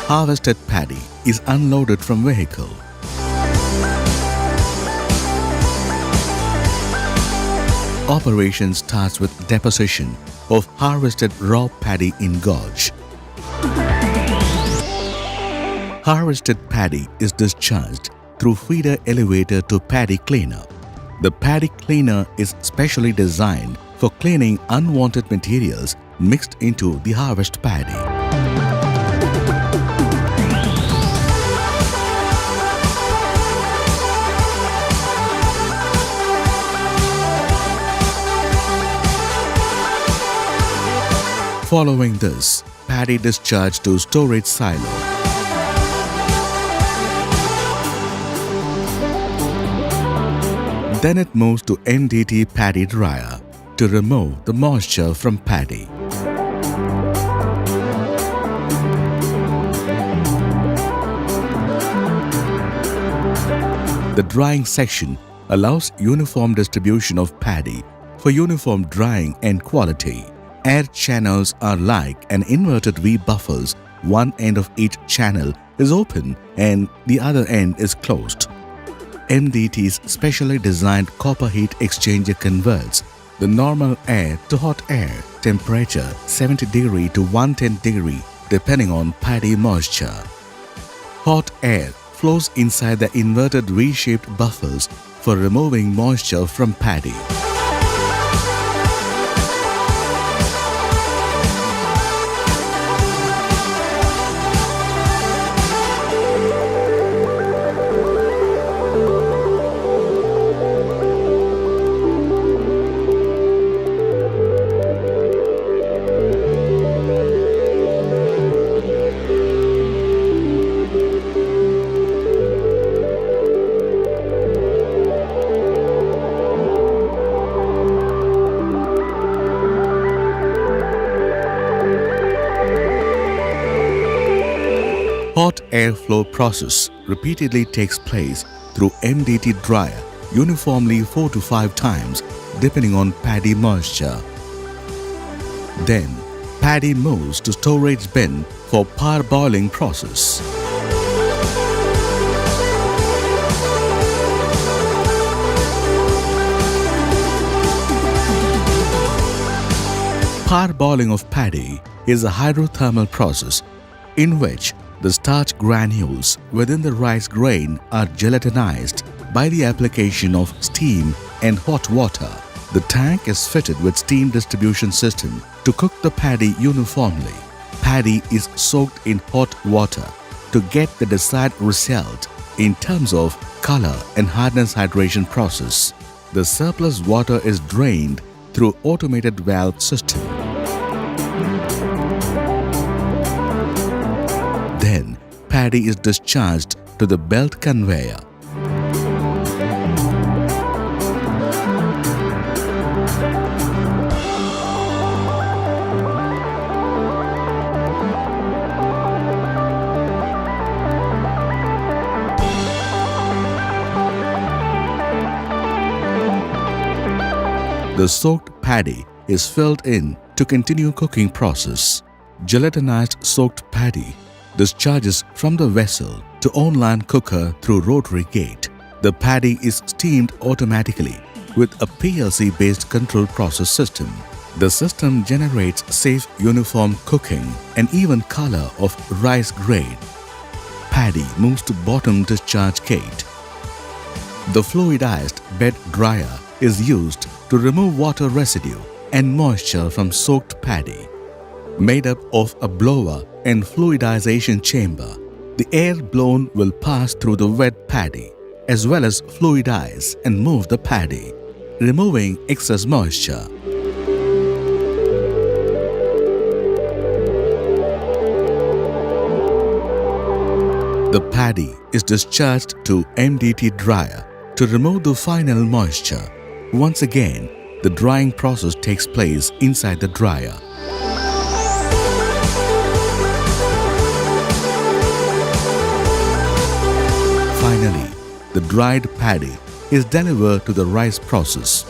Harvested paddy is unloaded from vehicle. Operation starts with deposition of harvested raw paddy in gauge. Harvested paddy is discharged through feeder elevator to paddy cleaner. The paddy cleaner is specially designed for cleaning unwanted materials mixed into the harvest paddy. Following this, paddy discharged to storage silo. Then it moves to MDT paddy dryer to remove the moisture from paddy. The drying section allows uniform distribution of paddy for uniform drying and quality. Air channels are like an inverted V buffers. One end of each channel is open and the other end is closed. MDT's specially designed copper heat exchanger converts the normal air to hot air, temperature 70 degree to 110 degree depending on paddy moisture. Hot air flows inside the inverted V-shaped buffers for removing moisture from paddy. Hot airflow process repeatedly takes place through MDT dryer uniformly 4 to 5 times depending on paddy moisture. Then, paddy moves to storage bin for parboiling process. Parboiling of paddy is a hydrothermal process in which the starch granules within the rice grain are gelatinized by the application of steam and hot water. The tank is fitted with steam distribution system to cook the paddy uniformly. Paddy is soaked in hot water to get the desired result in terms of color and hardness hydration process. The surplus water is drained through automated valve system. Then, paddy is discharged to the belt conveyor. The soaked paddy is filled in to continue cooking process. Gelatinized soaked paddy discharges from the vessel to on-land cooker through rotary gate. The paddy is steamed automatically with a PLC-based control process system. The system generates safe uniform cooking and even color of rice grain. Paddy moves to bottom discharge gate. The fluidized bed dryer is used to remove water residue and moisture from soaked paddy. Made up of a blower and fluidization chamber, the air blown will pass through the wet paddy as well as fluidize and move the paddy, removing excess moisture. The paddy is discharged to MDT dryer to remove the final moisture. Once again, the drying process takes place inside the dryer. Finally, the dried paddy is delivered to the rice process.